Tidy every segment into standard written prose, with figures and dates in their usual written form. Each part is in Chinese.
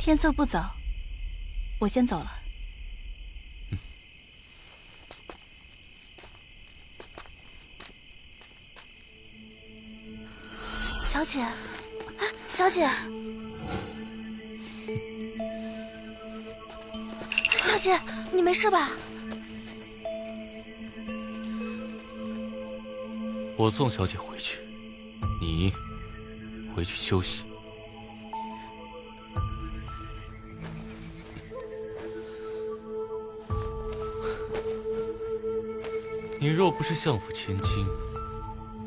天色不早，我先走了。小姐，小姐，小姐，你没事吧？我送小姐回去，你回去休息。你若不是相府千金，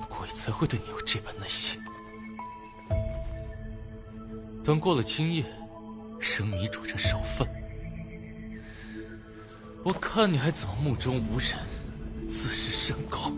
鬼才会对你有这般耐心。等过了今夜，生米煮成熟饭，我看你还怎么目中无人，自视甚高。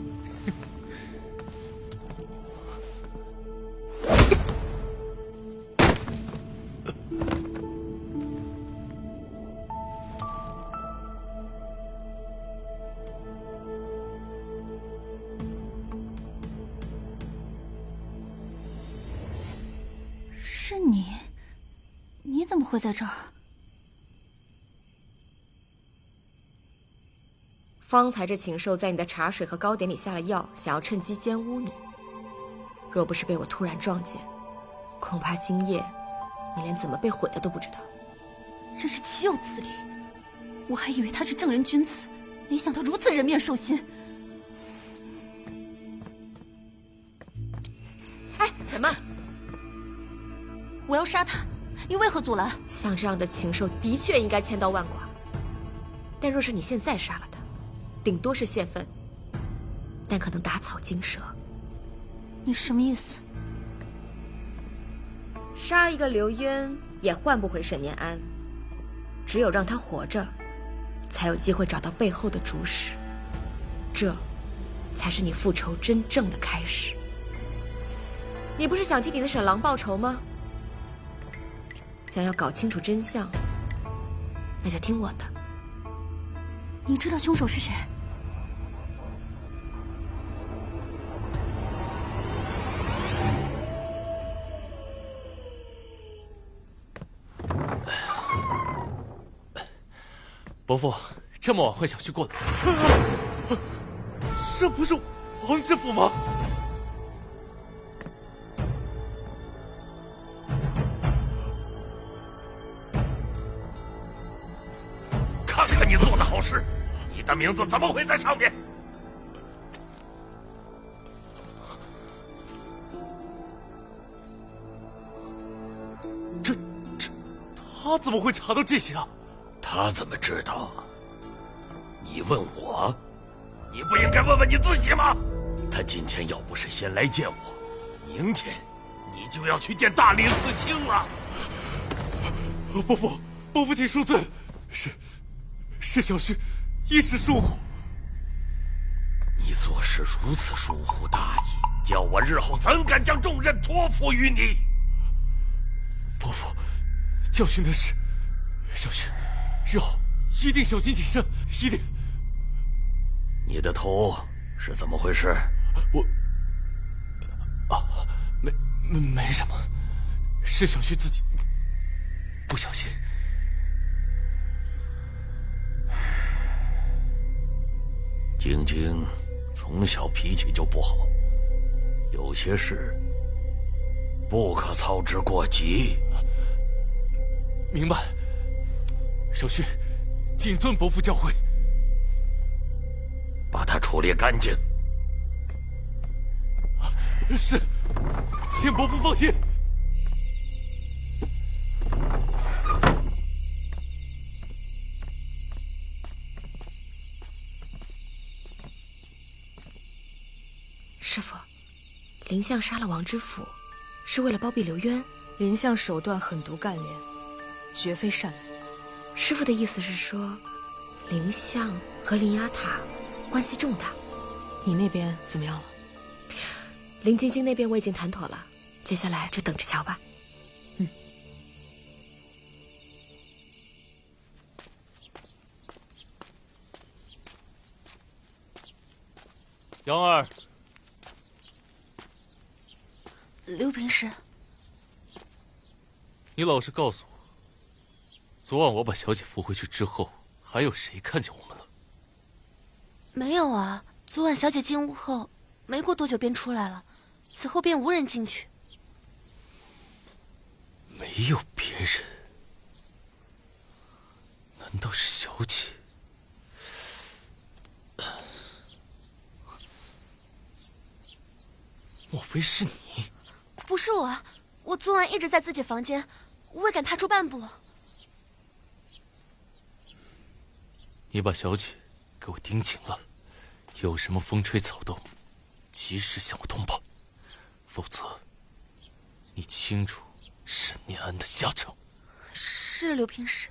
是你？你怎么会在这儿？方才这禽兽在你的茶水和糕点里下了药，想要趁机奸污你。若不是被我突然撞见，恐怕今夜你连怎么被毁的都不知道。真是岂有此理！我还以为他是正人君子，没想到如此人面兽心。哎，且慢！我要杀他，你为何阻拦？像这样的禽兽的确应该千刀万剐，但若是你现在杀了他，顶多是泄愤，但可能打草惊蛇。你什么意思？杀一个刘渊也换不回沈念安，只有让他活着，才有机会找到背后的主使，这才是你复仇真正的开始。你不是想替你的沈郎报仇吗？想要搞清楚真相，那就听我的。你知道凶手是谁？伯父，这么晚会小婿过来，这不是王知府吗？看看你做的好事，你的名字怎么会在上面？他怎么会查到这些啊？他怎么知道？你问我，你不应该问问你自己吗？他今天要不是先来见我，明天你就要去见大理寺卿了。伯父请恕罪，是小婿一时疏忽。你做事如此疏忽大意，叫我日后怎敢将重任托付于你？伯父，教训的是小婿，日后一定小心谨慎，一定。你的头是怎么回事？没什么，是小婿自己不小心。晶晶从小脾气就不好，有些事不可操之过急。明白，小婿谨遵伯父教诲。把他处理干净。是，请伯父放心。师父，林相杀了王知府，是为了包庇刘渊。林相手段狠毒干练，绝非善人。师父的意思是说，林相和林雅塔关系重大。你那边怎么样了？林晶晶那边我已经谈妥了，接下来就等着瞧吧。杨儿，刘平师，你老实告诉我，昨晚我把小姐扶回去之后，还有谁看见我们了？没有啊，昨晚小姐进屋后，没过多久便出来了，此后便无人进去。没有别人？难道是小姐？莫非是你？不是我，我昨晚一直在自己房间，未敢踏出半步。你把小姐给我盯紧了，有什么风吹草动，及时向我通报，否则你清楚沈念安的下场。是刘平使。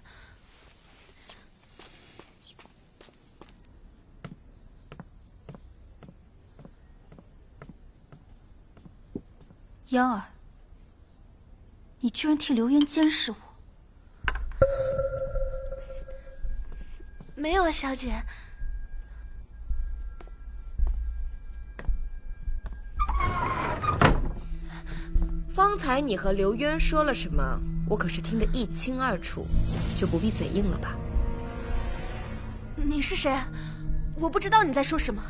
央儿，你居然替刘渊监视我！没有啊，小姐。方才你和刘渊说了什么？我可是听得一清二楚，就不必嘴硬了吧？你是谁？我不知道你在说什么。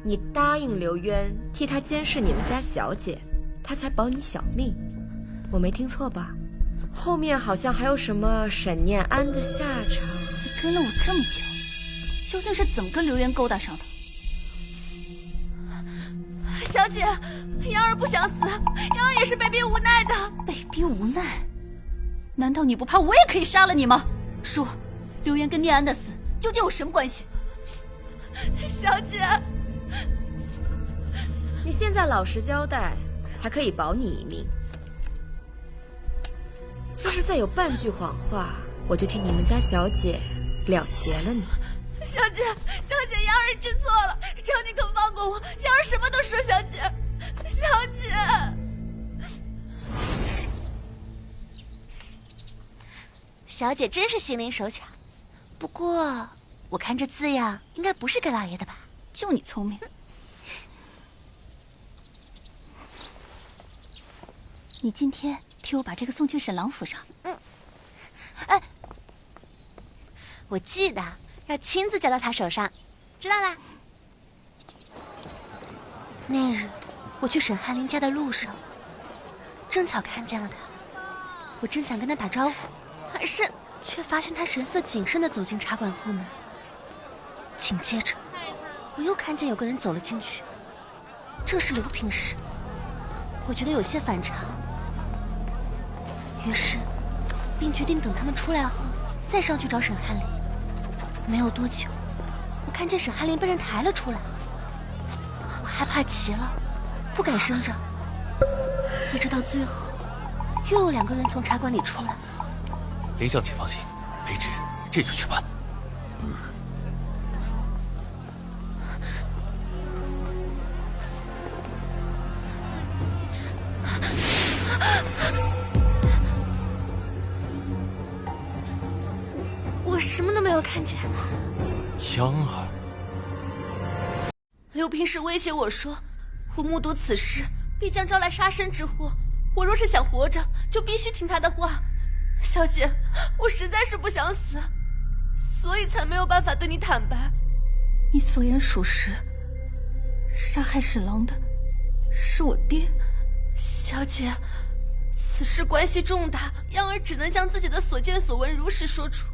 你答应刘渊替他监视你们家小姐，他才保你小命，我没听错吧？后面好像还有什么沈念安的下场。你跟了我这么久，究竟是怎么跟刘渊勾搭上的？小姐，央儿不想死，央儿也是被逼无奈的。被逼无奈？难道你不怕我也可以杀了你吗？说，刘渊跟念安的死究竟有什么关系？小姐，你现在老实交代，还可以保你一命。要是再有半句谎话，我就替你们家小姐了结了你。小姐，央儿知错了，求你可放过我，央儿什么都说。小姐，小姐，小姐真是心灵手巧。不过我看这字样，应该不是给老爷的吧？就你聪明。你今天替我把这个送去沈郎府上。哎，我记得要亲自交到他手上，知道啦。那日我去沈翰林家的路上，正巧看见了他，我正想跟他打招呼，转身却发现他神色谨慎地走进茶馆后门。紧接着，我又看见有个人走了进去，这是刘平使。我觉得有些反常，于是便决定等他们出来后再上去找沈翰林。没有多久，我看见沈翰林被人抬了出来，我害怕极了，不敢声张。一直到最后，又有2个人从茶馆里出来。林相，请放心，卑职这就去办。我什么都没有看见。央儿，刘平使威胁我说，我目睹此事必将招来杀身之祸，我若是想活着，就必须听他的话。小姐，我实在是不想死，所以才没有办法对你坦白。你所言属实，杀害沈郎的是我爹。小姐，此事关系重大，央儿只能将自己的所见所闻如实说出。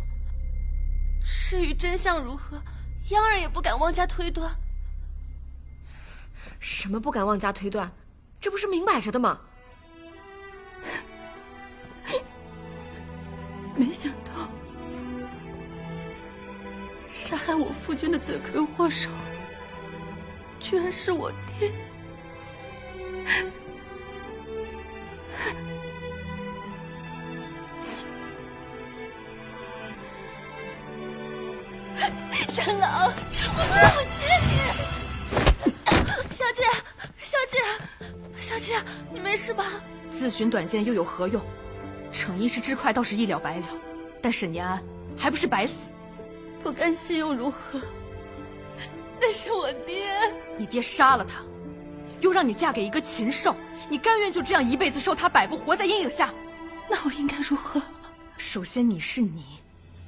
至于真相如何，央儿也不敢妄加推断。什么不敢妄加推断？这不是明摆着的吗？没想到，杀害我夫君的罪魁祸首，居然是我爹。沈郎，我对不起你。小姐，小姐，你没事吧？自寻短见又有何用？逞一时之快倒是一了百了，但沈念安还不是白死？不甘心又如何？那是我爹。你爹杀了他，又让你嫁给一个禽兽，你甘愿就这样一辈子受他摆布，活在阴影下？那我应该如何？首先你是你，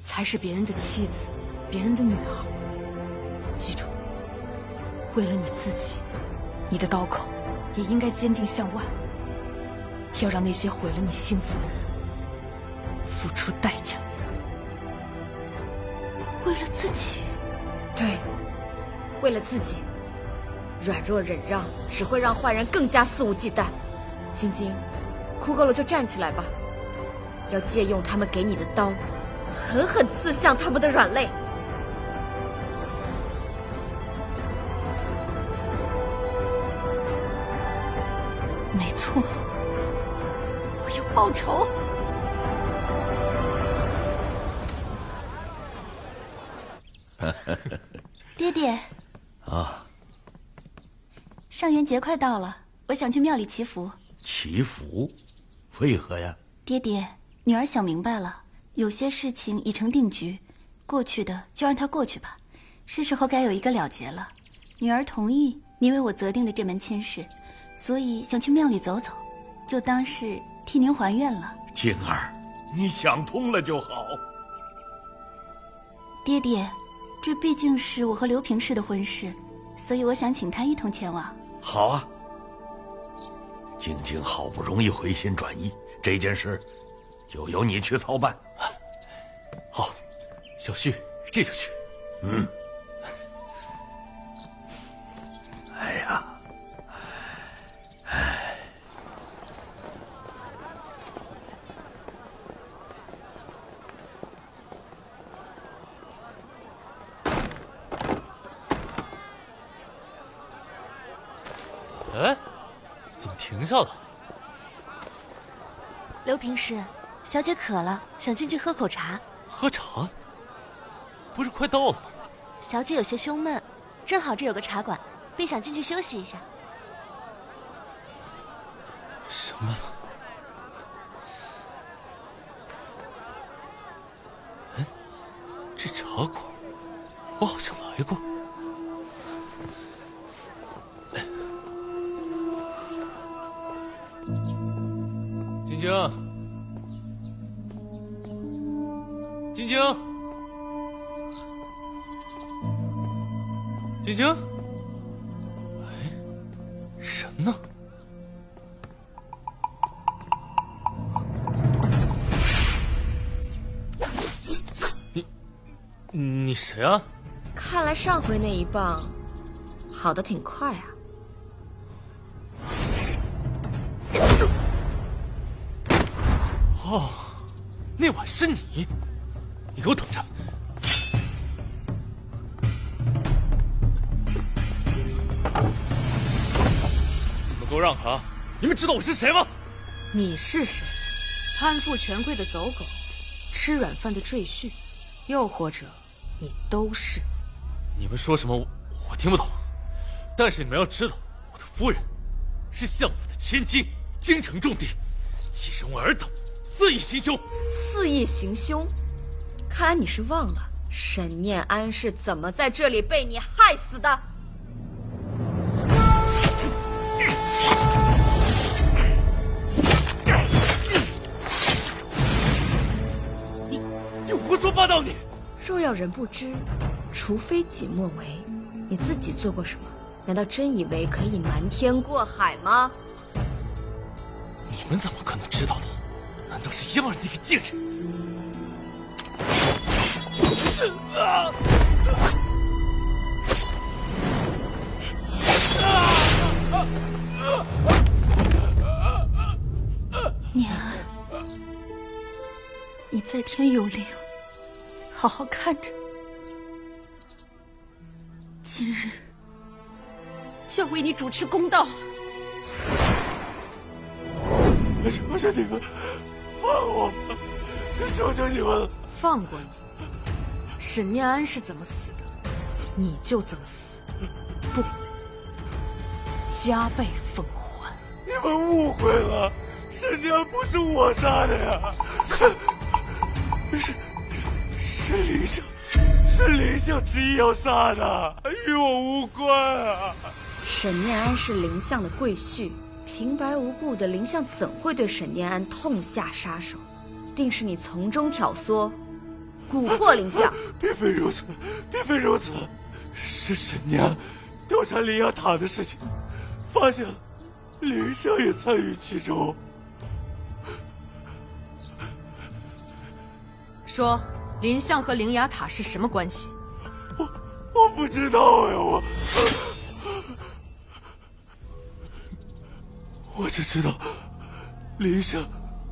才是别人的妻子，别人的女儿。记住，为了你自己，你的刀口也应该坚定向外，要让那些毁了你幸福的人付出代价。为了自己？对，为了自己。软弱忍让只会让坏人更加肆无忌惮。晶晶，哭够了就站起来吧，要借用他们给你的刀，狠狠刺向他们的软肋。没错，我要报仇。爹爹啊，上元节快到了，我想去庙里祈福。祈福？为何呀？爹爹，女儿想明白了，有些事情已成定局，过去的就让它过去吧，是时候该有一个了结了。女儿同意您为我择定的这门亲事，所以想去庙里走走，就当是替您还愿了。静儿，你想通了就好。爹爹，这毕竟是我和刘平氏的婚事，所以我想请他一同前往。好啊，晶晶好不容易回心转意，这件事就由你去操办。好，小旭这就去。嗯。哎呀，哎，怎么停下了？刘平氏，小姐渴了，想进去喝口茶。喝茶？不是快到了吗？小姐有些胸闷，正好这有个茶馆，便想进去休息一下。什么？哎，这茶馆我好像来过。晶晶，晶晶，晶晶，哎，人呢？你谁啊？看来上回那一棒好的挺快啊。哦，那晚是你，你给我等着！你们给我让开啊！你们知道我是谁吗？你是谁？攀附权贵的走狗，吃软饭的赘婿，又或者你都是？你们说什么我听不懂，但是你们要知道，我的夫人是相府的千金，京城重地，既容尔等肆意行凶。肆意行凶？看来你是忘了沈念安是怎么在这里被你害死的。你胡说八道！你若要人不知，除非己莫为。你自己做过什么？难道真以为可以瞒天过海吗？你们怎么可能知道的？难道是燕儿那个贱人？念安，你在天有灵，好好看着。今日就要为你主持公道。求求你们，放我吧！求求你们了！放过你。沈念安是怎么死的，你就怎么死，不，加倍奉还。你们误会了，沈念安不是我杀的呀，是林相执意要杀的，与我无关啊！沈念安是林相的贵婿，平白无故的林相怎会对沈念安痛下杀手？定是你从中挑唆，蛊惑林相。并非如此，并非如此，是沈娘调查灵牙塔的事情，发现林相也参与其中。说，林相和灵牙塔是什么关系？我不知道呀，我只知道林相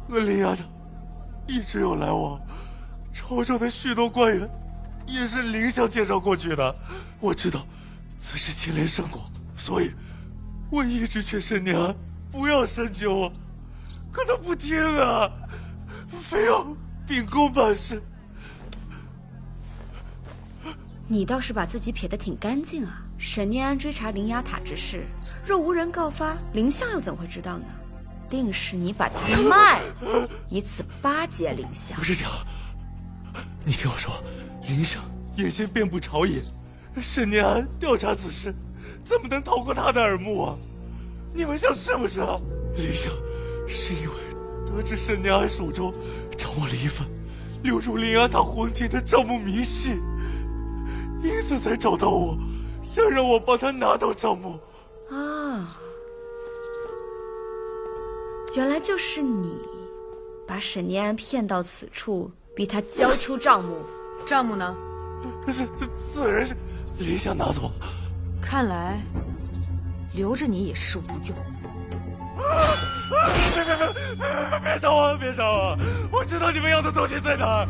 和灵牙塔一直有来往，朝中的许多官员也是林相介绍过去的。我知道此事牵连甚广，所以我一直劝沈娘不要深究，可她不听啊，非要秉公办事。你倒是把自己撇得挺干净啊！沈念安追查灵牙塔之事，若无人告发，林相又怎会知道呢？定是你把他卖了，以此巴结林相。不是这样，你听我说，林相野心遍布朝野，沈念安调查此事，怎么能逃过他的耳目啊？你们想是不是啊？林相是因为得知沈念安手中掌握了一份流入灵牙塔黄金的账目明细，因此才找到我，想让我帮他拿到账目。啊，原来就是你把沈念安骗到此处，逼他交出账目。账目呢？自然是林相拿走。看来留着你也是无用。别杀我！别杀我！我知道你们要的东西在哪儿。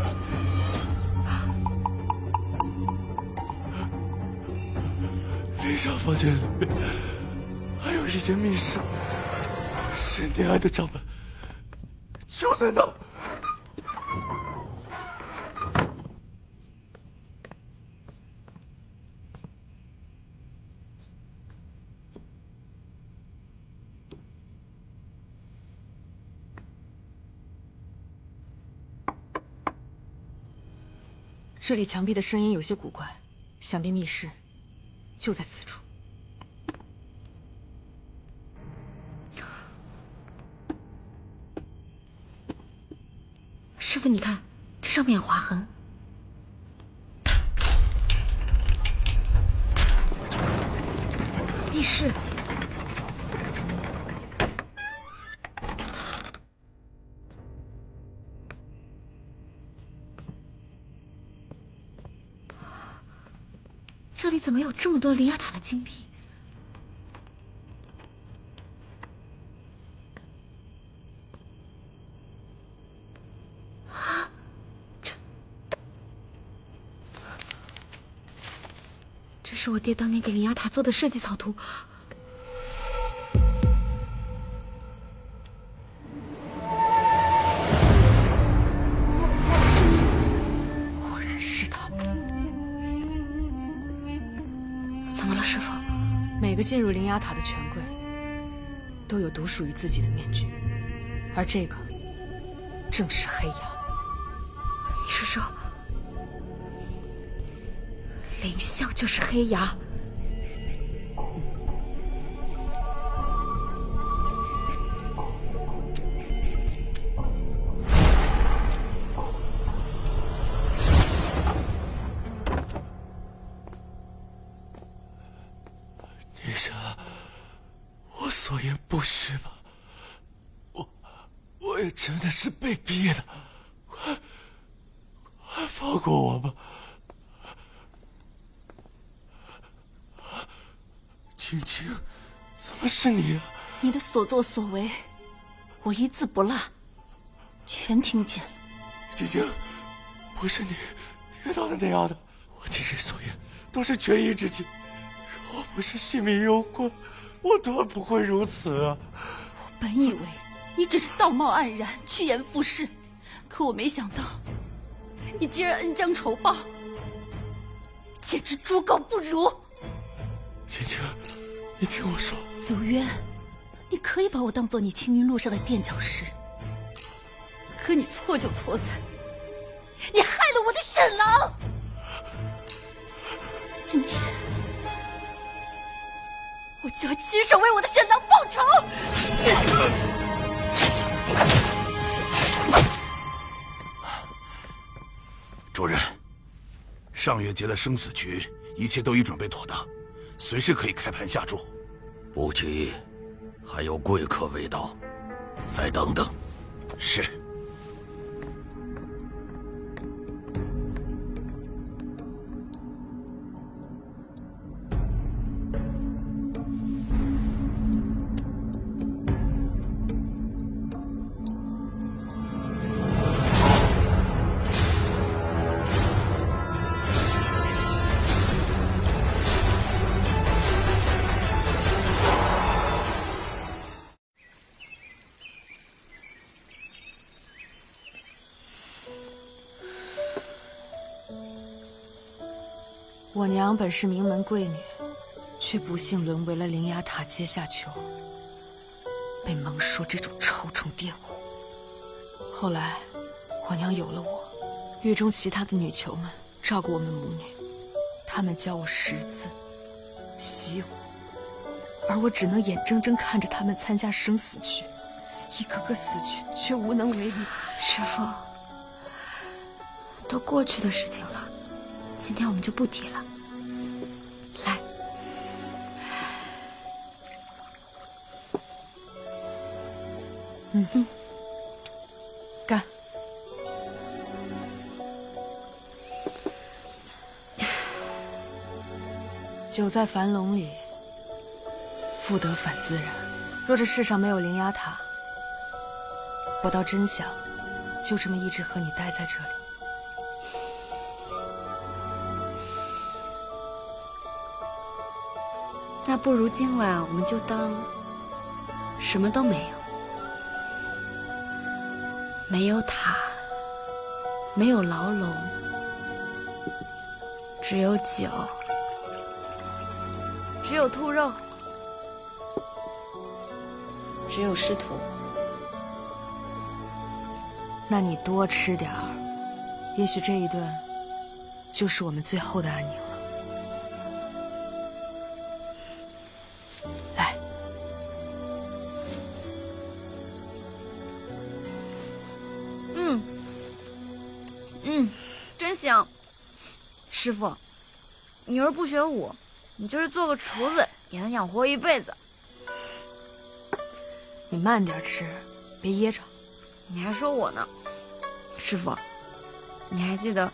林相房间里面还有一间密室，沈念安的账本就在那。这里墙壁的声音有些古怪，想必密室就在此处。师傅，你看，这上面有划痕。密室。这里怎么有这么多灵牙塔的金币？啊，这是我爹当年给灵牙塔做的设计草图。果然是他。怎么了，师傅？每个进入灵牙塔的权贵都有独属于自己的面具，而这个正是黑牙。你是说，林相就是黑牙？女侠，我所言不虚吧？我也真的是被逼的，快放过我吧！青青，怎么是你啊？你的所作所为，我一字不落，全听见了。青青，不是你听到的那样的，我今日所言都是权宜之计。若不是性命攸关，我断不会如此啊！我本以为你只是道貌岸然、趋炎附势，可我没想到，你竟然恩将仇报，简直猪狗不如！青青，你听我说，柳渊，你可以把我当做你青云路上的垫脚石，可你错就错在，你害了我的沈郎。今天，我就要亲手为我的沈郎报仇！主任，上月结的生死局，一切都已准备妥当，随时可以开盘下注。不急，还有贵客未到，再等等。是。我娘本是名门贵女，却不幸沦为了灵牙塔阶下囚，被蒙说这种臭虫玷污。后来，我娘有了我，狱中其他的女囚们照顾我们母女，她们教我识字、习武，而我只能眼睁睁看着她们参加生死局，一个个死去，却无能为力。师父，都过去的事情了，今天我们就不提了。来，干！酒在樊笼里，复得返自然。若这世上没有灵牙塔，我倒真想就这么一直和你待在这里。那不如今晚我们就当什么都没有，没有塔，没有牢笼，只有酒，只有兔肉，只有师徒。那你多吃点儿，也许这一顿就是我们最后的安宁了。来，真香。师傅，你要是不学武，你就是做个厨子也能养活一辈子。你慢点吃，别噎着。你还说我呢，师傅，你还记得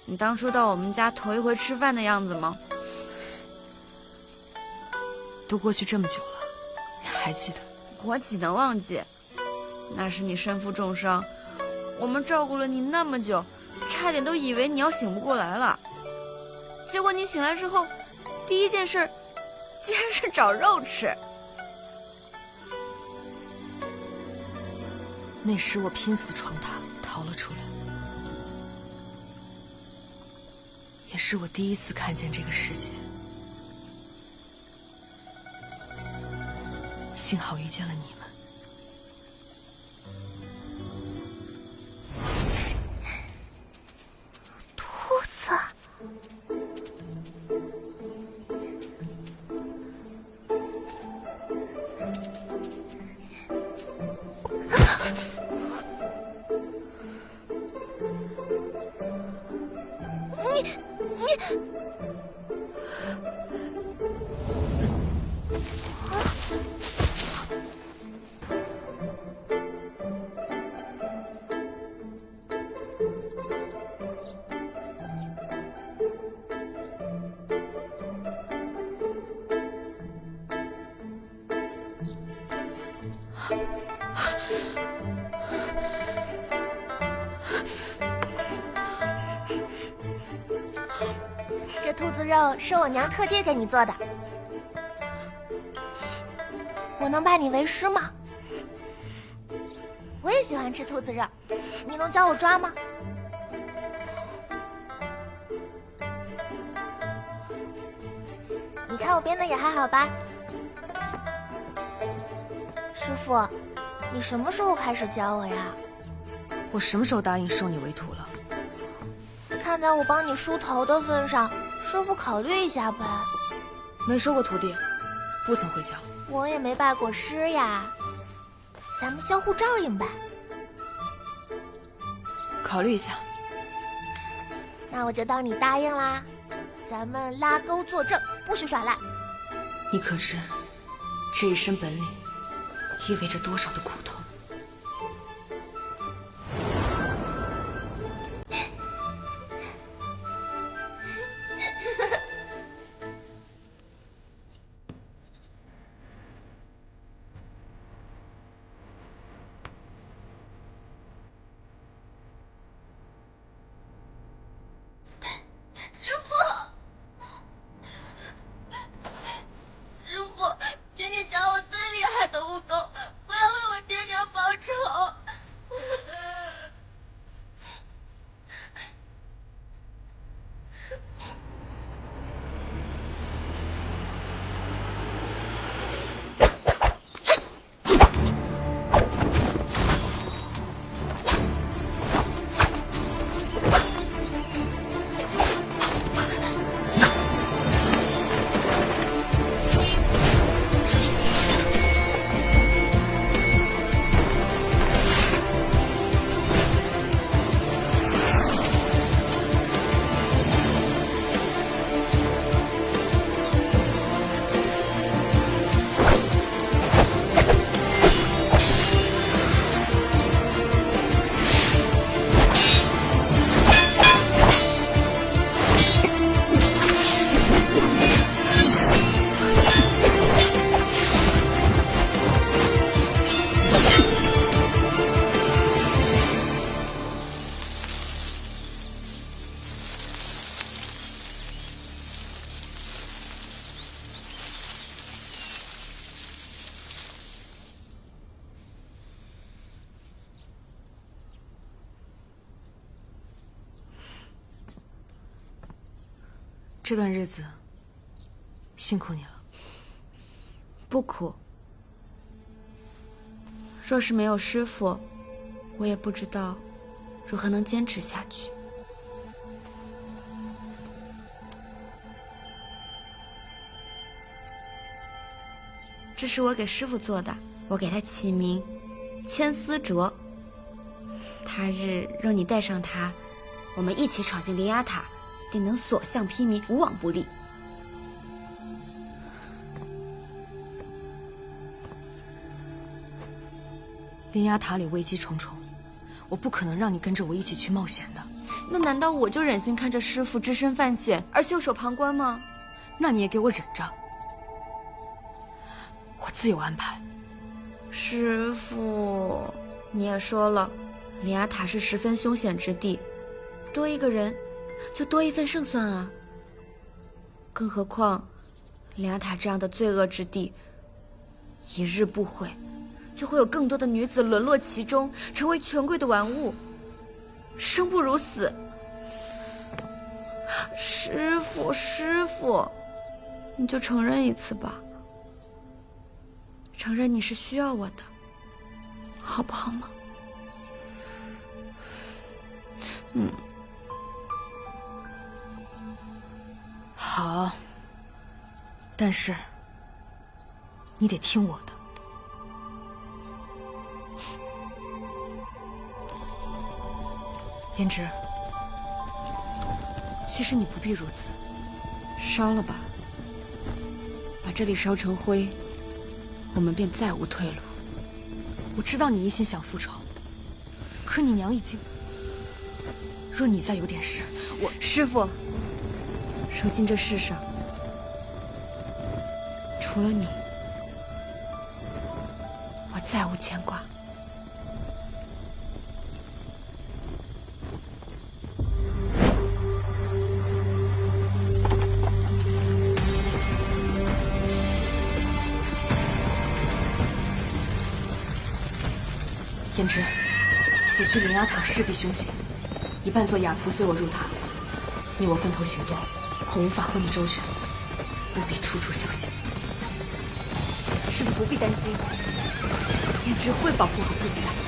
你当初到我们家头一回吃饭的样子吗？都过去这么久了，你还记得？我岂能忘记？那时你身负重伤，我们照顾了你那么久，差点都以为你要醒不过来了。结果你醒来之后，第一件事竟然是找肉吃。那时我拼死闯塔逃了出来，也是我第一次看见这个世界。幸好遇见了你们。兔子，这兔子肉是我娘特地给你做的。我能拜你为师吗？我也喜欢吃兔子肉，你能教我抓吗？你看我编的也还好吧？师傅，你什么时候开始教我呀？我什么时候答应收你为徒了？看在我帮你梳头的份上，师傅考虑一下呗。没收过徒弟，不曾会教。我也没拜过师呀，咱们相互照应呗。考虑一下。那我就当你答应啦。咱们拉钩作证，不许耍赖。你可知这一身本领意味着多少的苦痛？这段日子辛苦你了。不苦。若是没有师父，我也不知道如何能坚持下去。这是我给师父做的，我给他起名千丝镯。他日若你带上它，我们一起闯进灵牙塔，定能所向披靡，无往不利。灵牙塔里危机重重，我不可能让你跟着我一起去冒险的。那难道我就忍心看着师父只身犯险而袖手旁观吗？那你也给我忍着，我自有安排。师父，你也说了，灵牙塔是十分凶险之地，多一个人就多一份胜算啊。更何况，灵牙塔这样的罪恶之地，一日不毁，就会有更多的女子沦落其中，成为权贵的玩物，生不如死。师父，师父，你就承认一次吧，承认你是需要我的，好不好吗？好，但是你得听我的。胭脂，其实你不必如此，烧了吧，把这里烧成灰，我们便再无退路。我知道你一心想复仇，可你娘已经……若你再有点事，我……师父，如今这世上，除了你，我再无牵挂。胭脂，此去灵牙塔势必凶险，一半做哑仆随我入塔，你我分头行动，恐无法护你周全，务必处处小心。师父不必担心，胭脂会保护好自己的。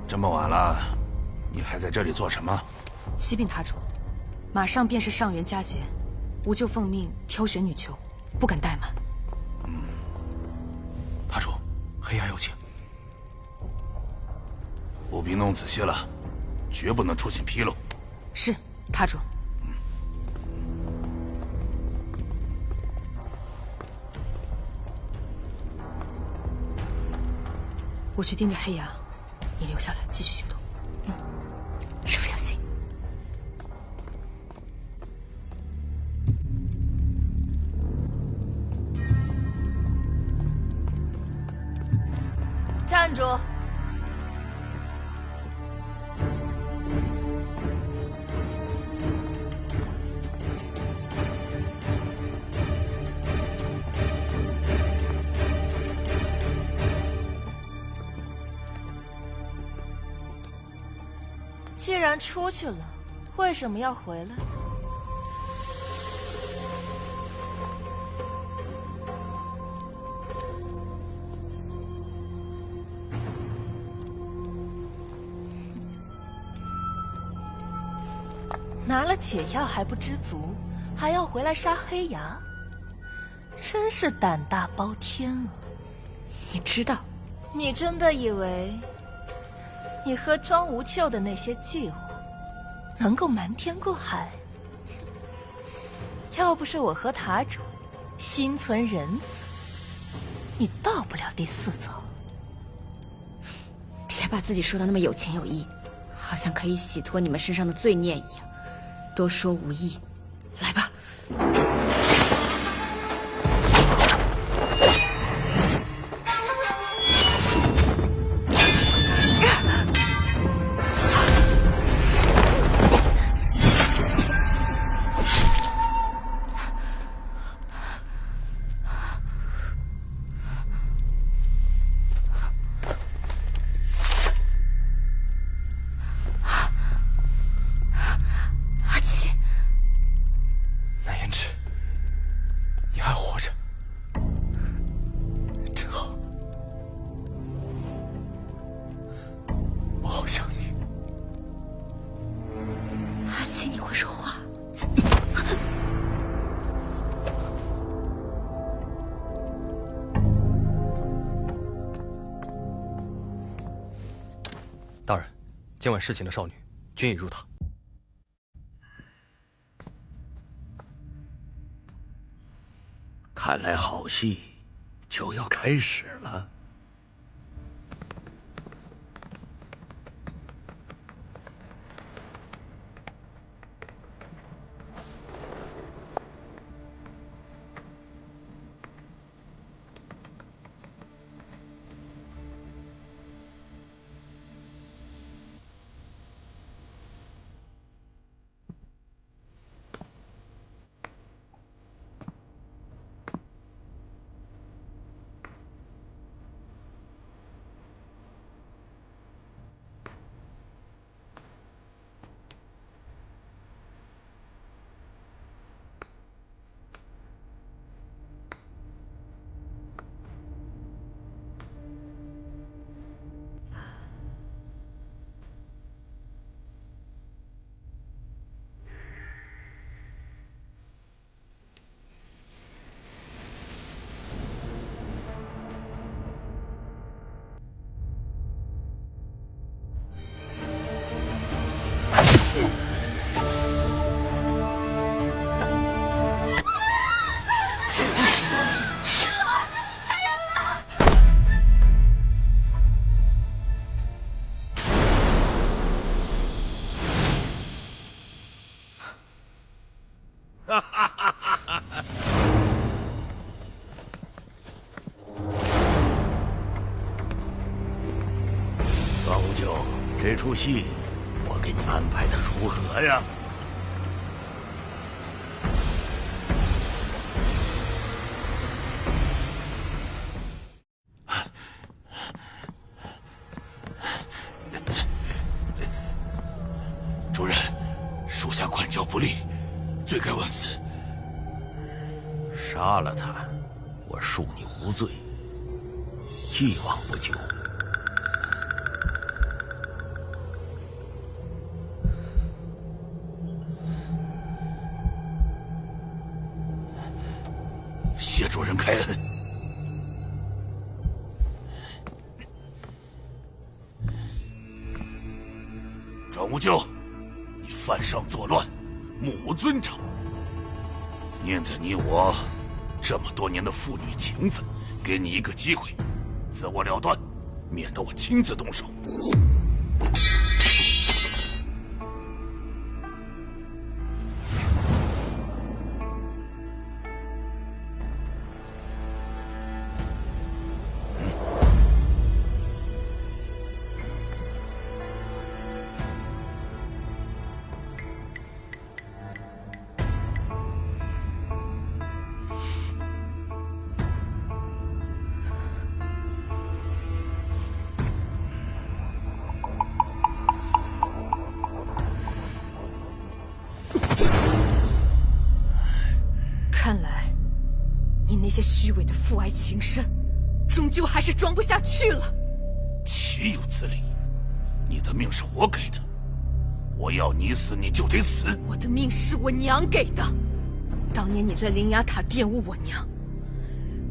这么晚了，你还在这里做什么？启禀塔主，马上便是上元佳节，吾就奉命挑选女囚，不敢怠慢。塔主，黑牙有请。务必弄仔细了，绝不能出现纰漏。是，塔主。我去盯着黑牙，你留下来继续行动。师父小心。站住！既然出去了，为什么要回来？拿了解药还不知足，还要回来杀黑牙，真是胆大包天啊！你知道，你真的以为你和庄无咎的那些计划能够瞒天过海？要不是我和塔主心存仁慈，你到不了第四层。别把自己说的那么有情有义，好像可以洗脱你们身上的罪孽一样。多说无益，来吧。大人，今晚侍寝的少女均已入塔。看来好戏就要开始了。庄无咎，这出戏我给你安排的如何呀？主人，属下管教不力，罪该万死。杀了他，我恕你无罪，既往不咎。庄无咎，你犯上作乱，目无尊长。念在你我这么多年的父女情分，给你一个机会，自我了断，免得我亲自动手。看来，你那些虚伪的父爱情深，终究还是装不下去了。岂有此理！你的命是我给的，我要你死，你就得死。我的命是我娘给的。当年你在灵牙塔玷污我娘，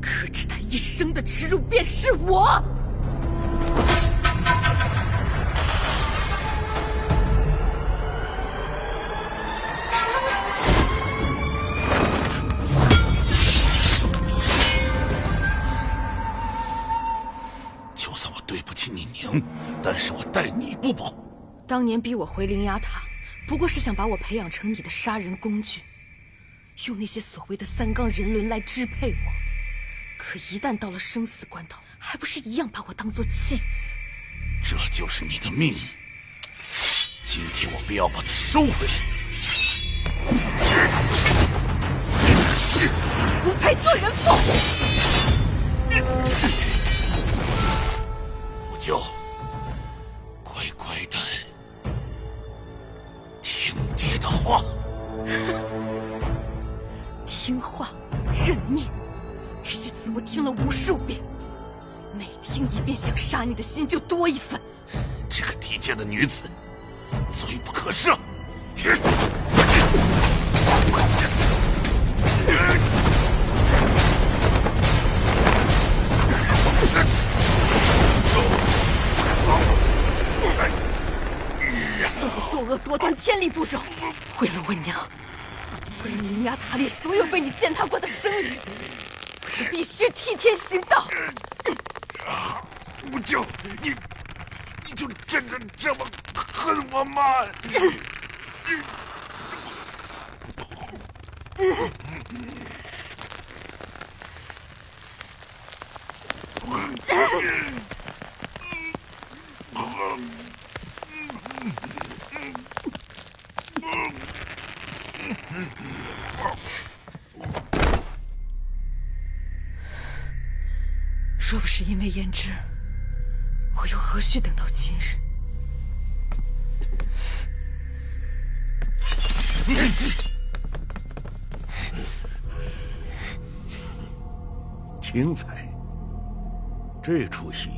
可知她一生的耻辱便是我。对不起你娘，但是我待你不薄。当年逼我回灵牙塔，不过是想把我培养成你的杀人工具，用那些所谓的三纲人伦来支配我。可一旦到了生死关头，还不是一样把我当作弃子？这就是你的命。今天我必要把它收回来。不配做人妇。就乖乖的听爹的话。听话认命，这些词我听了无数遍，每听一遍想杀你的心就多一分。这个低贱的女子，罪不可赦。是我作恶多端，天理不容。为了我娘，为了灵牙塔里所有被你践踏过的生灵，我就必须替天行道。无咎，你就真的这么恨我吗？若不是因为胭脂，我又何须等到今日？精彩！这出戏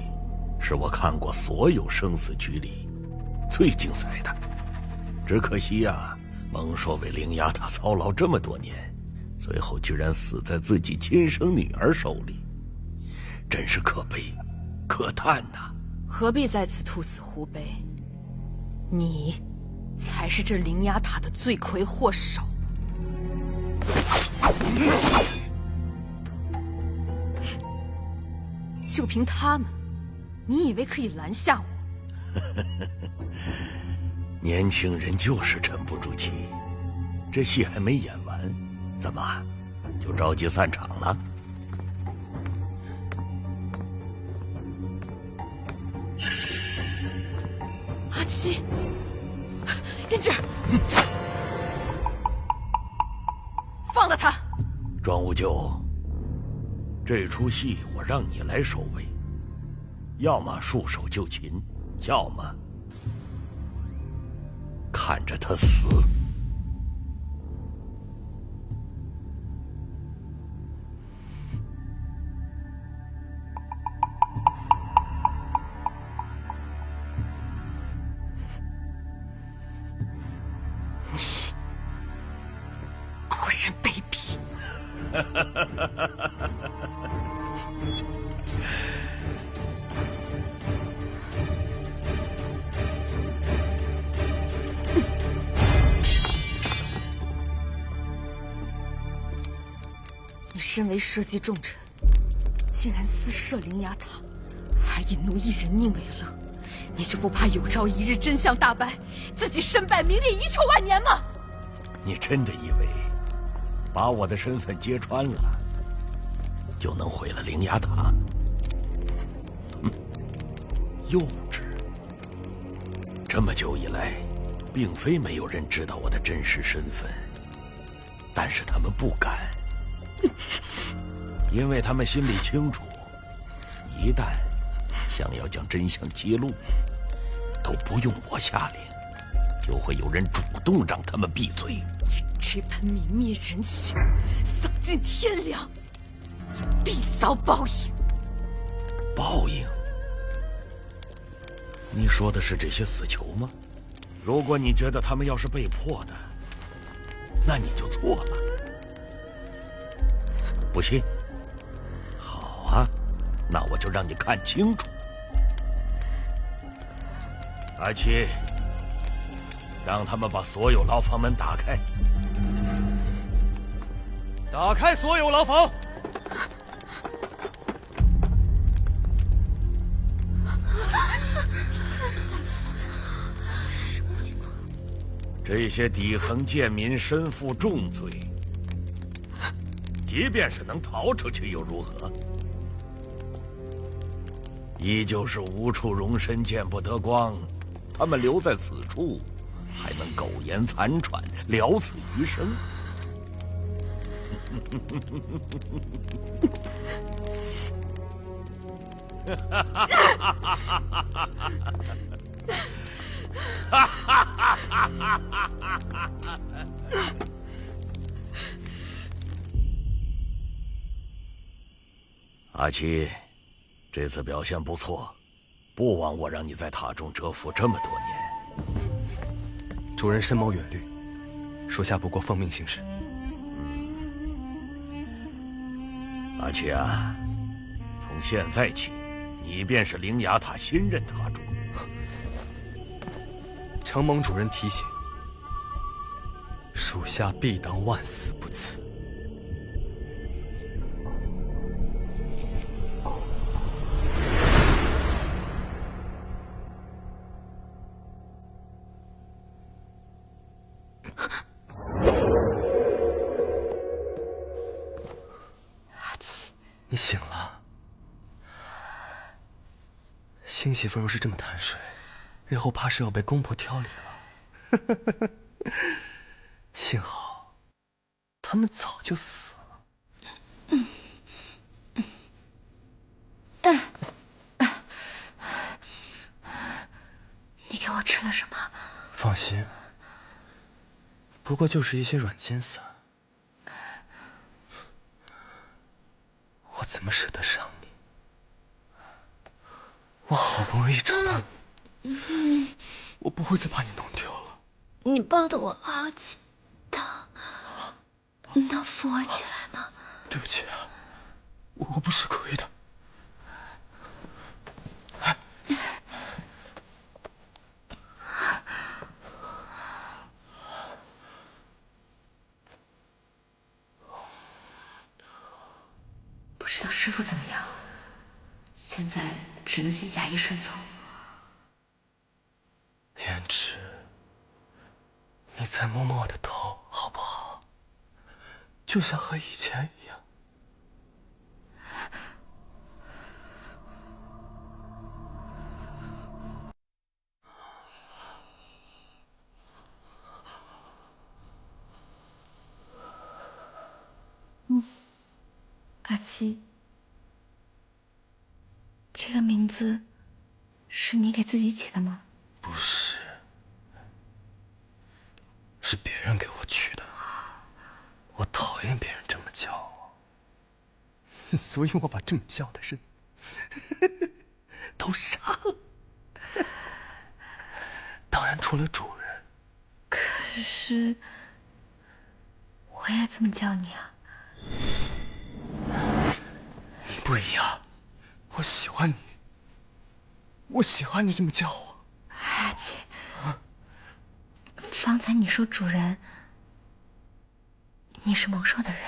是我看过所有生死局里最精彩的。只可惜呀，蒙硕为灵牙塔操劳这么多年，最后居然死在自己亲生女儿手里，真是可悲可叹呐！何必在此兔死狐悲？你才是这灵牙塔的罪魁祸首。就凭他们，你以为可以拦下我？年轻人就是沉不住气，这戏还没演完，怎么就着急散场了？阿七，胭脂，放了他！庄无咎，这出戏我让你来收尾，要么束手就擒，要么看着他死。果然卑鄙！身为社稷重臣，竟然私设灵牙塔，还以奴役人命为乐，你就不怕有朝一日真相大白，自己身败名裂，遗臭万年吗？你真的以为把我的身份揭穿了，就能毁了灵牙塔？幼稚！这么久以来，并非没有人知道我的真实身份，但是他们不敢，因为他们心里清楚，一旦想要将真相揭露，都不用我下令，就会有人主动让他们闭嘴。你这般泯灭人性、丧尽天良，必遭报应。报应？你说的是这些死囚吗？如果你觉得他们要是被迫的，那你就错了。不信？好啊，那我就让你看清楚。阿七，让他们把所有牢房门打开。打开所有牢房！这些底层贱民身负重罪，即便是能逃出去又如何？依旧是无处容身，见不得光。他们留在此处，还能苟延残喘，了此余生。阿七，这次表现不错，不枉我让你在塔中蛰伏这么多年。主人深谋远虑，属下不过奉命行事。阿七啊，从现在起，你便是灵牙塔新任塔主。承蒙主人提醒，属下必当万死不辞。阿七，你醒了。新媳妇若是这么贪睡，日后怕是要被公婆挑理了。幸好，他们早就死了。你给我吃了什么？放心，不过就是一些软筋散。我怎么舍得伤你？我好不容易找到你，我不会再把你弄丢了。你抱得我好紧，疼，你能扶我起来吗？对不起啊，我不是故意的。不知道师父怎么样？现在只能先假意顺从。胭脂，你再摸摸我的头好不好？就像和以前一样。阿七，这个名字是你给自己起的吗？不是，是别人给我取的。我讨厌别人这么叫我，所以我把这么叫的人都杀了。当然，除了主人。可是，我也这么叫你啊。你不一样，我喜欢你，我喜欢你这么叫我。阿七，方才你说主人，你是蒙受的人。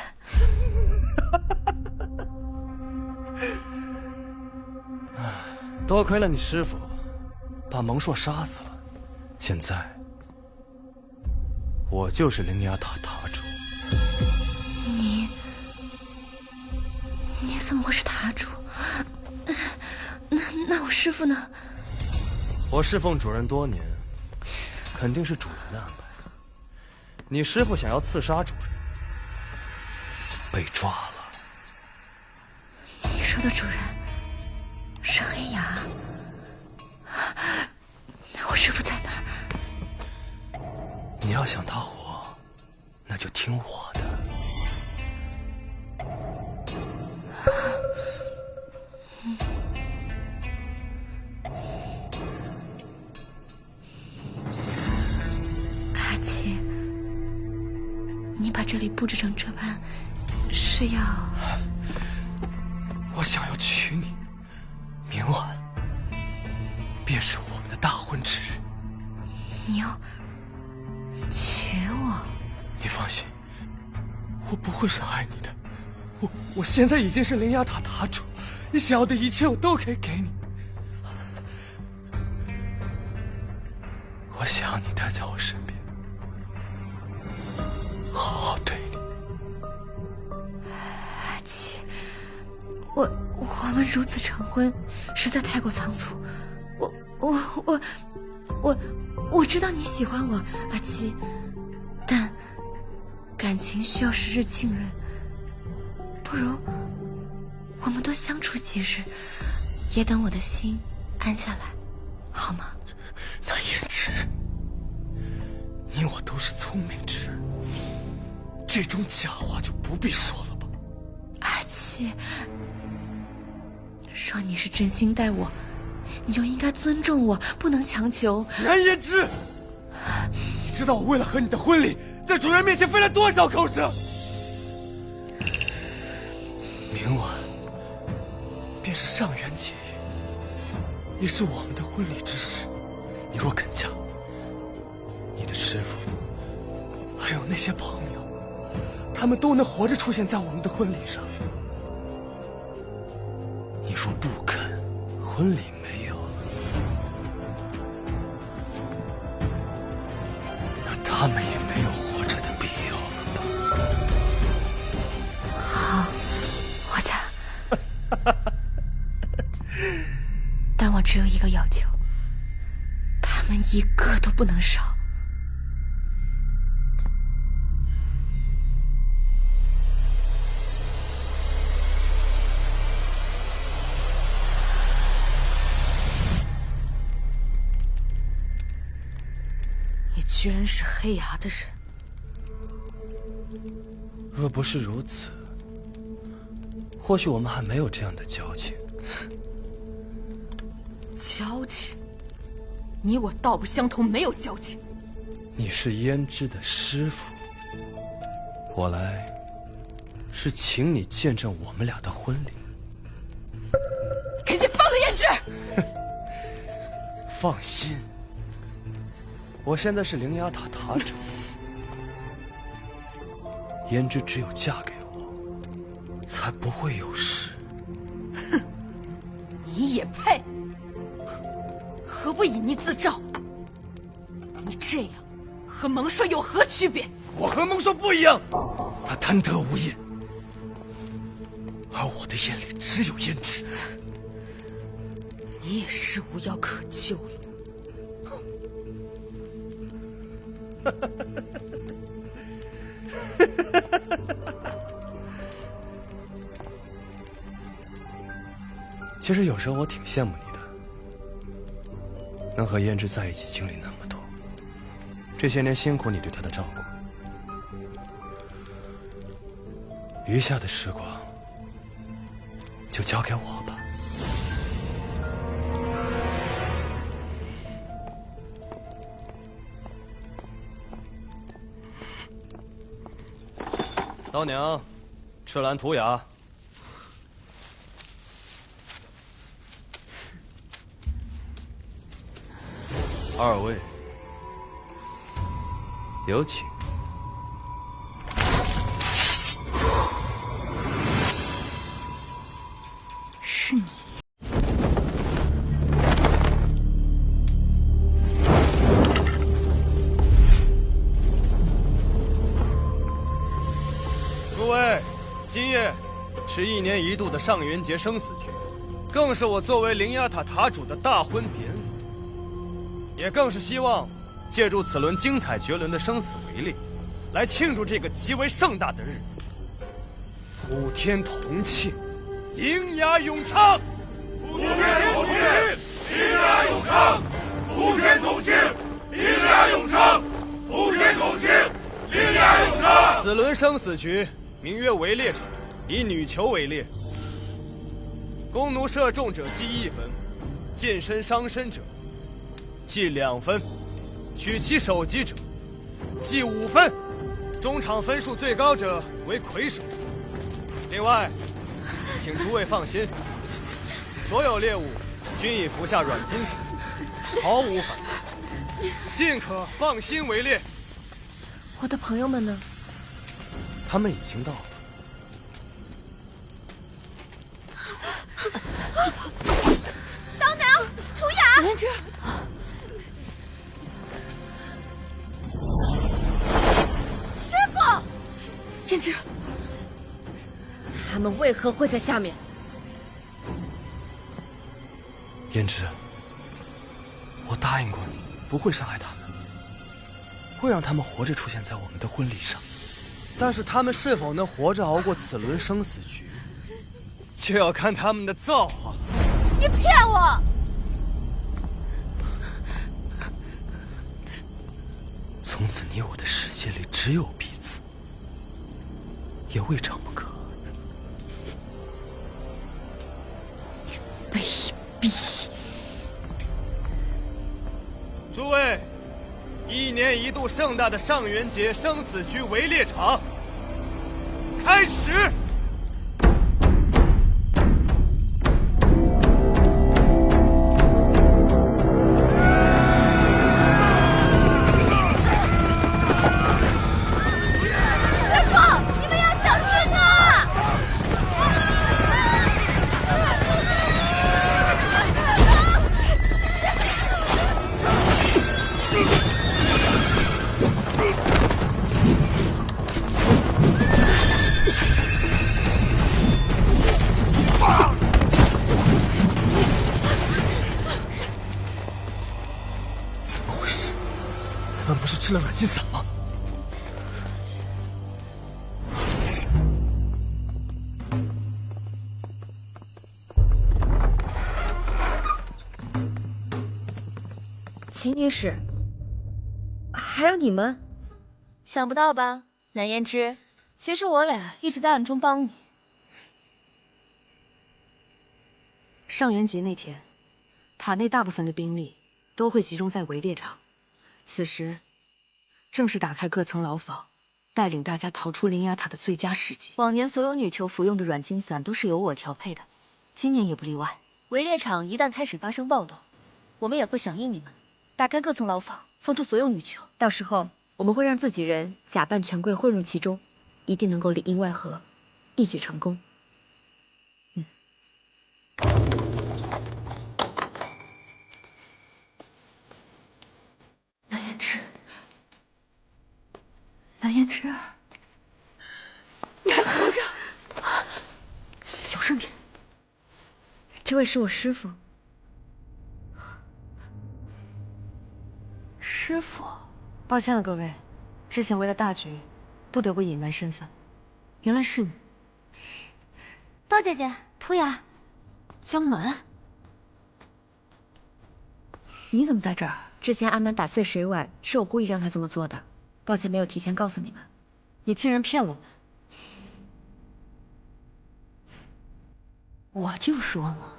多亏了你师父，把蒙硕杀死了。现在，我就是灵牙塔塔主。你怎么会是塔主？那我师父呢？我侍奉主人多年，肯定是主人的安排。你师父想要刺杀主人，被抓了。你说的主人是黑牙？那我师父在哪儿？你要想他活，那就听我的。阿七，你把这里布置成这般，是要……我想要娶你，明晚便是我们的大婚之日。你要娶我？你放心，我不会伤害你的。我现在已经是灵牙塔塔主，你想要的一切我都可以给你。我想要你待在我身边，好好对你。阿七，我们如此成婚，实在太过仓促。我知道你喜欢我，阿七，但感情需要时日浸润，不如我们多相处几日，也等我的心安下来，好吗？那胭脂，你我都是聪明之人，这种假话就不必说了吧。阿七，若你是真心待我，你就应该尊重我，不能强求。南胭脂，你知道我为了和你的婚礼，在主人面前费了多少口舌？明晚便是上元节日，也是我们的婚礼之时。你若肯嫁，你的师父还有那些朋友，他们都能活着出现在我们的婚礼上。你若不肯，婚礼没有了，那他们也没有活着的必要了吧？好，我嫁。但我只有一个要求，他们一个都不能少。你居然是黑牙的人！若不是如此，或许我们还没有这样的交情。交情？你我道不相同，没有交情。你是胭脂的师父，我来是请你见证我们俩的婚礼。赶紧放了胭脂！放心，我现在是灵牙塔塔主，胭脂只有嫁给我，才不会有事。哼，你也配？何不以逆自照？你这样和蒙硕有何区别？我和蒙硕不一样，他贪得无厌，而我的眼里只有胭脂。你也是无药可救了。其实有时候我挺羡慕你的，能和胭脂在一起经历那么多，这些年辛苦你对她的照顾，余下的时光就交给我吧。刀娘，赤兰图雅。二位，有请。是1年1度的上元节生死局，更是我作为灵牙塔塔主的大婚典礼，也更是希望借助此轮精彩绝伦的生死为例，来庆祝这个极为盛大的日子。普天同庆，灵牙永昌！普天同庆，灵牙永昌！普天同庆，灵牙永昌！普天同庆，灵牙永昌！此轮生死局名曰围猎场，以女囚为猎。弓弩射中者记1分，近身伤身者记2分，取其首级者记5分，中场分数最高者为魁首。另外，请诸位放心，所有猎物均已服下软金子，毫无反应，尽可放心围猎。我的朋友们呢？他们已经到了。刀娘，图雅，莲芝，师傅，胭脂，他们为何会在下面？胭脂，我答应过你，不会伤害他们，会让他们活着出现在我们的婚礼上。但是他们是否能活着熬过此轮生死局，就要看他们的造化了。你骗我！从此你我的世界里只有彼此，也未尝不可。卑鄙！诸位，1年1度盛大的上元节生死局围猎场开始。吃了软禁散吗？秦女士，还有你们，想不到吧，蓝胭脂？其实我俩一直在暗中帮你。上元节那天，塔内大部分的兵力都会集中在围猎场，此时正是打开各层牢房，带领大家逃出灵牙塔的最佳时机。往年所有女囚服用的软金散都是由我调配的，今年也不例外。围猎场一旦开始发生暴动，我们也会响应你们，打开各层牢房，放出所有女囚。到时候我们会让自己人假扮权贵混入其中，一定能够里应外合，一举成功。蓝胭脂，蓝胭脂，你还活着？小声点。这位是我师父。师父，抱歉了各位，之前为了大局，不得不隐瞒身份。原来是你，刀姐姐，图雅，江门，你怎么在这儿？之前阿满打碎水碗，是我故意让他这么做的，抱歉没有提前告诉你们。你竟然骗我们！我就说嘛，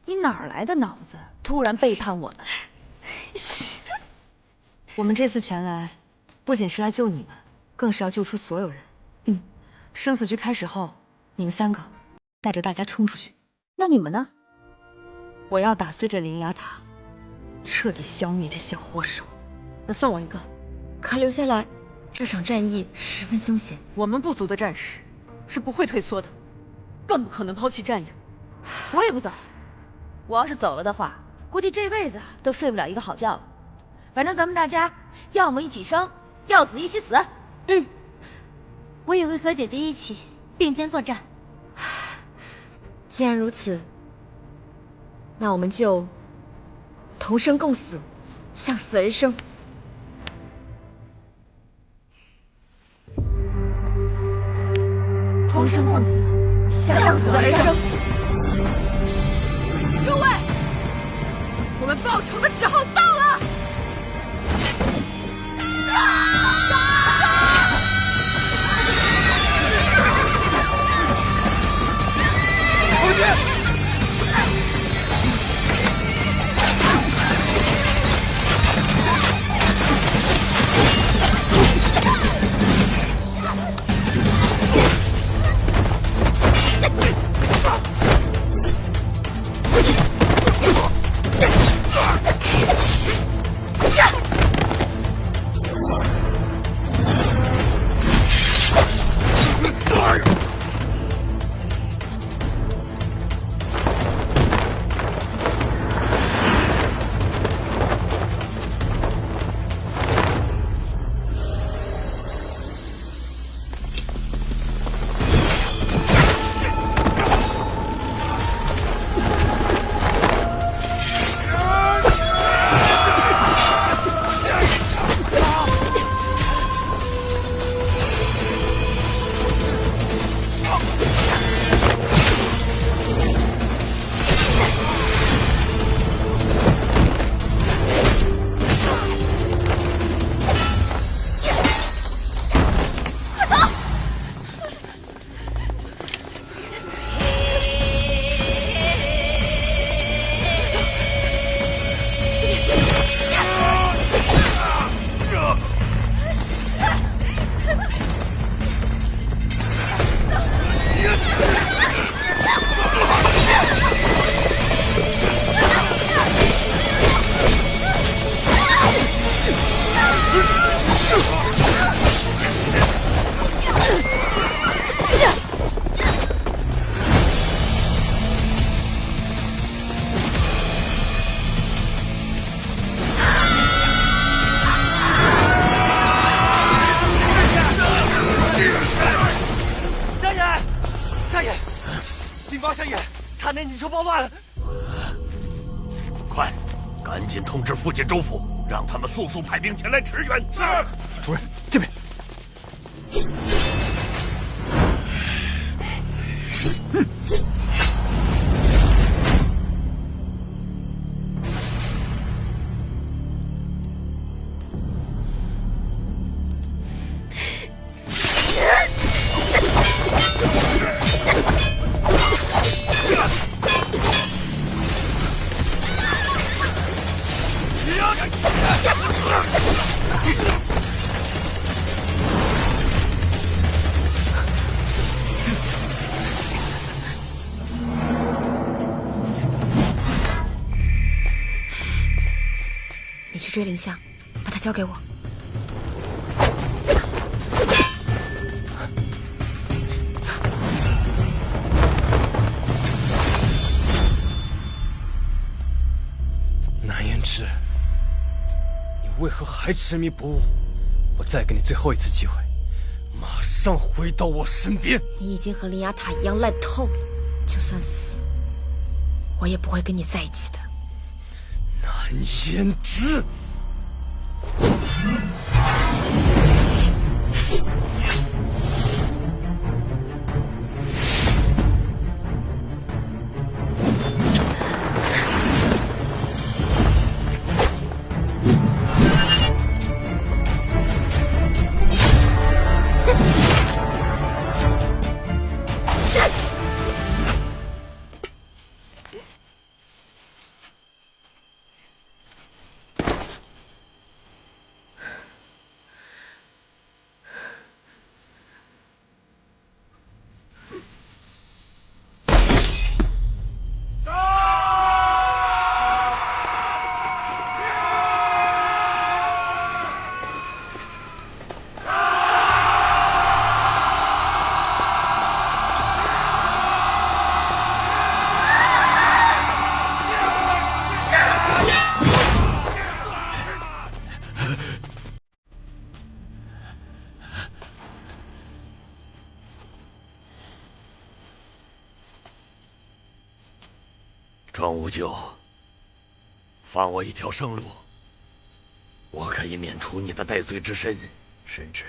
你哪来的脑子，突然背叛我们？我们这次前来，不仅是来救你们，更是要救出所有人。生死局开始后，你们3个带着大家冲出去。那你们呢？我要打碎这灵牙塔，彻底消灭这些祸首。那算我一个。可留下来，这场战役十分凶险。我们部族的战士是不会退缩的，更不可能抛弃战友。我也不走。我要是走了的话，估计这辈子都睡不了一个好觉了。反正咱们大家要么一起生，要死一起死。我也会和姐姐一起并肩作战。既然如此，那我们就同生共死，向死而生。同生共死，向死而生。诸位，我们报仇的时候到了！回去！快，赶紧通知附近州府，让他们速速派兵前来驰援。是，主任，这边。你去追林相，把他交给我。南胭脂，你为何还执迷不悟？我再给你最后一次机会，马上回到我身边。你已经和林雅塔一样烂透了，就算死，我也不会跟你在一起的。南胭脂。庄无咎，放我一条生路，我可以免除你的戴罪之身，甚至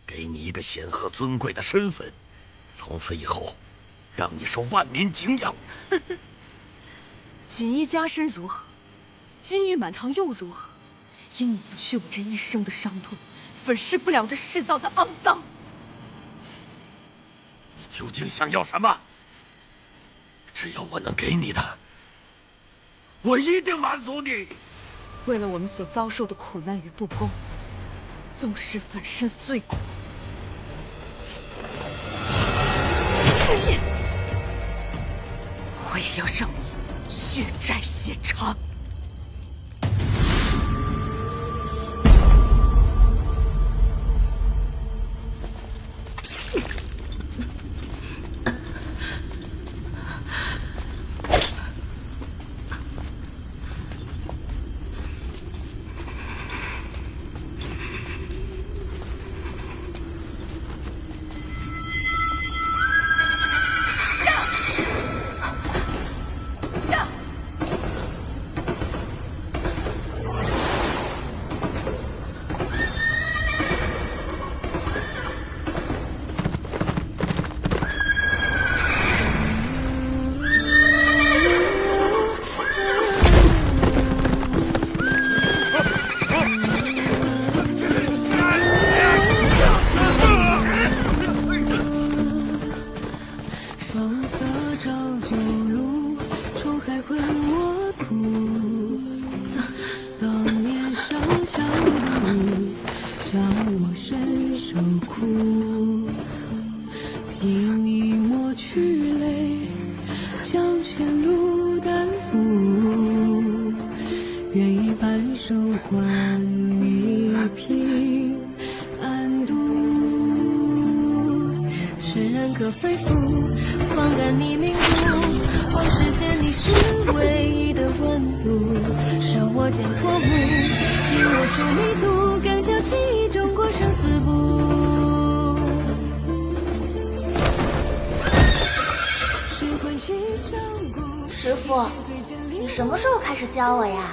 给你一个显赫尊贵的身份，从此以后，让你受万民敬仰。锦衣加身如何？金玉满堂又如何？因你不去我这一生的伤痛，粉饰不了这世道的肮脏。你究竟想要什么？只要我能给你的，我一定满足你。为了我们所遭受的苦难与不公，纵使粉身碎骨，我也要让你血债血偿。师傅，你什么时候开始教我呀？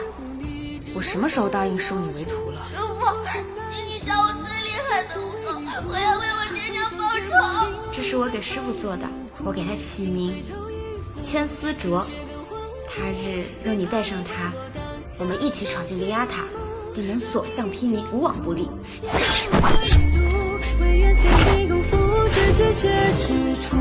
我什么时候答应收你为徒了？师傅，请你教我最厉害的武功，我要为我爹娘报仇。这是我给师傅做的，我给他起名千丝镯。他日若你带上它，我们一起闯进灵牙塔，定能所向披靡，无往不利。唯愿三昧功夫决之处。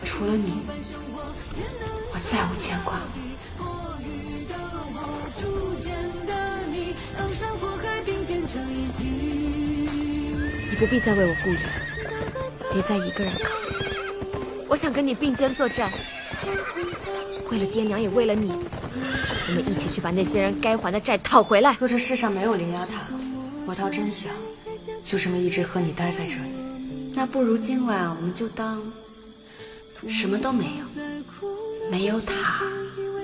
除了你，我再无牵挂。你不必再为我顾虑，别再一个人扛。我想跟你并肩作战，为了爹娘，也为了你。我们一起去把那些人该还的债讨回来。若这世上没有灵牙塔，我倒真想就这么一直和你待在这里。那不如今晚我们就当什么都没有，没有塔，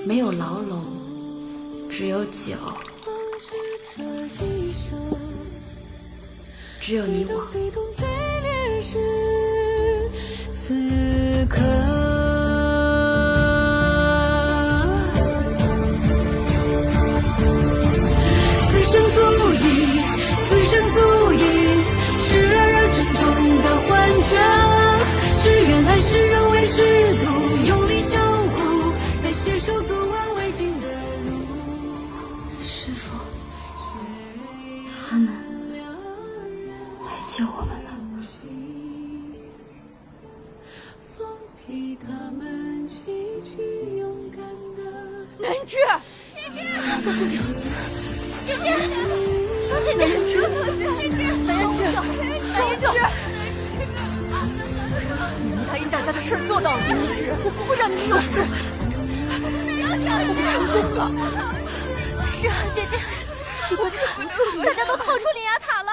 没有牢笼，只有酒，只有你我。此刻此生足矣，此生足矣，是热热真中的幻想，只愿来世仍为师徒，用力相互，再携手走完未尽的路。师父，他们来救我们了。南枝，救不了！姐姐，周姐姐，南枝，南枝，南枝，南枝。们答应大家的事儿做到了，明知我不会让你们有事。我们成功了。是啊，姐姐，大家都逃出灵牙塔了。